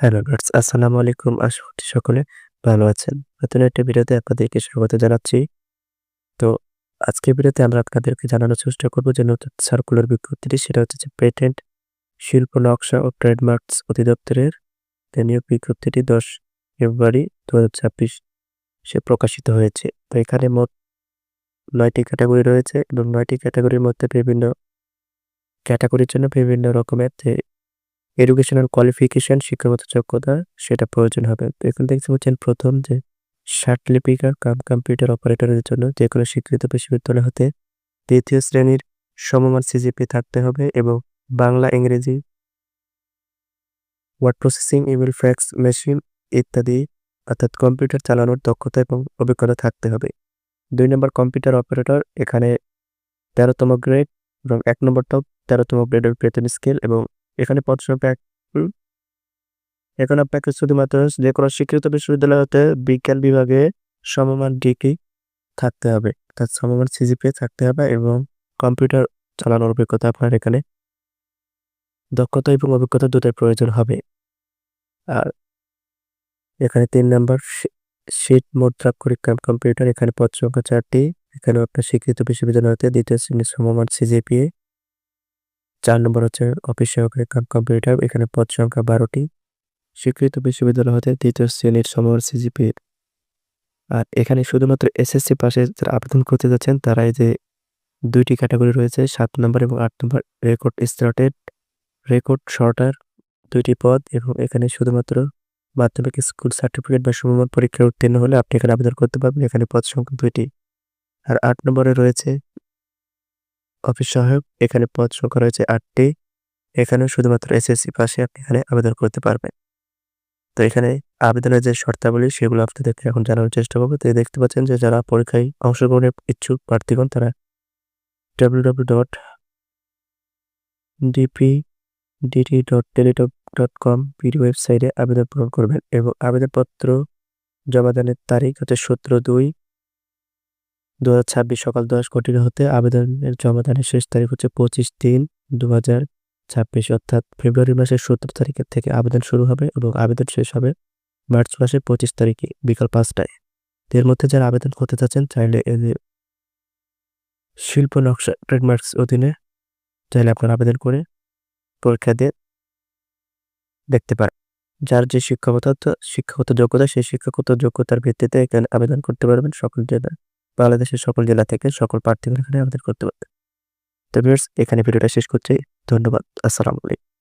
Hello viewers, আসসালামু আলাইকুম। আশা করছি সকলে ভালো আছেন। নতুন একটা ভিডিওতে আপনাদেরকে স্বাগত জানাচ্ছি। তো আজকের ভিডিওতে আমরা আপনাদেরকে জানানোর চেষ্টা করব যে নতুন সার্কুলার বিজ্ঞপ্তিটি সেটা হচ্ছে যে পেটেন্ট, শিল্প নকশা ও ট্রেডমার্কস অধিদপ্তরের নিয়োগ বিজ্ঞপ্তিটি ১০ ফেব্রুয়ারি ২০২৬ প্রকাশিত হয়েছে। তো এখানে মোট ৯ টি ক্যাটাগরি রয়েছে এবং ৯ টি ক্যাটাগরির মধ্যে বিভিন্ন ক্যাটাগরির জন্য বিভিন্ন রকমের যে এডুকেশনাল কোয়ালিফিকেশন শিক্ষাগত যোগ্যতা সেটা প্রয়োজন হবে। তো এখানে দেখতে পাচ্ছেন ১ম যে লিপিকার কাম কম্পিউটার অপারেটরের জন্য যেকোনো স্বীকৃত বিশ্ববিদ্যালয় হতে ৩য় শ্রেণীর সমমান সিজিপিএ থাকতে হবে এবং বাংলা, ইংরেজি, word processing, email, fax machine ইত্যাদি অর্থাৎ কম্পিউটার চালানোর দক্ষতা এবং অভিজ্ঞতা থাকতে হবে। ২ নম্বর কম্পিউটার অপারেটর এখানে ১৩তম গ্রেড এবং ১ নম্বরটাও ১৩তম গ্রেডের বেতন স্কেল এবং এখানে পদ সংখ্যা এখন আপনাকে শুধুমাত্র যেকোনো স্বীকৃত বিশ্ববিদ্যালয় হতে বিজ্ঞান বিভাগে সমমান ডিগ্রি থাকতে হবে। অর্থাৎ সমমান সিজিপিএ থাকতে হবে এবং কম্পিউটার চালানোর অভিজ্ঞতা আপনার এখানে দক্ষতা এবং অভিজ্ঞতা দুটোর প্রয়োজন হবে। আর এখানে ৩ নাম্বার শীট মুদ্রাক্ষরিক কম্পিউটার এখানে পদ সংখ্যা ৪ টি। এখানেও আপনার স্বীকৃত বিশ্ববিদ্যালয় হতে ২য় শ্রেণীর সমমান সিজিপিএ। ৪ নম্বর হচ্ছে অফিস সহকারী কম্পিউটার এখানে পদ সংখ্যা ১২ টি। স্বীকৃত বিশ্ববিদ্যালয় হতে ২য় শ্রেণীর সমমান সিজিপিএ। আর এখানে শুধুমাত্র এসএসসি পাশে যারা আবেদন করতে যাচ্ছেন তারা এই যে ২ টি ক্যাটাগরি রয়েছে ৭ নম্বর এবং ৮ নম্বর রেকর্ড স্টার্টেড, রেকর্ড শর্টার ২ টি পদ এবং এখানে শুধুমাত্র মাধ্যমিক স্কুল সার্টিফিকেট বা সমমান পরীক্ষায় উত্তীর্ণ হলে আপনি এখানে আবেদন করতে পারবেন। এখানে পদ সংখ্যা ২ টি। আর ৮ নম্বরে রয়েছে অফিস সহায়ক এখানে পদ সংখ্যা রয়েছে ৮ টি। এখানেও শুধুমাত্র এসএসসি পাশে আপনি এখানে আবেদন করতে পারবেন। তো এখানে আবেদনের যে শর্তাবলী সেগুলো আপনাদেরকে এখন জানানোর চেষ্টা করব। তো দেখতে পাচ্ছেন যে যারা পরীক্ষায় অংশগ্রহণের ইচ্ছুক প্রার্থীগণ তারা www.dpdt.teletalk.com পিডি ওয়েবসাইটে আবেদন পূরণ করবেন এবং আবেদনপত্র জমা দানের তারিখ হচ্ছে ১৭/২/২০২৬ সকাল ১০ ঘটিকা হতে আবেদনের জমাদানের শেষ তারিখ হচ্ছে ২৫/৩/২০২৬ অর্থাৎ ফেব্রুয়ারি মাসের ১৭ তারিখের থেকে আবেদন শুরু হবে এবং আবেদন শেষ হবে মার্চ মাসের ২৫ তারিখে বিকাল ৫টায়। এর মধ্যে যারা আবেদন করতে চাচ্ছেন চাইলে এই যে শিল্প নকশা ট্রেডমার্কস অধীনে চাইলে আপনারা আবেদন করে পরীক্ষা দিয়ে দেখতে পারেন। যার যে শিক্ষাগত যোগ্যতা সেই শিক্ষাগত যোগ্যতার ভিত্তিতে এখানে আবেদন করতে পারবেন সকল জেলা বাংলাদেশের সকল জেলা থেকে সকল প্রার্থীরা এখানে আবেদন করতে পারবেন। তো ভিউয়ার্স এখানে ভিডিওটা শেষ করছি। ধন্যবাদ। আসসালামু আলাইকুম।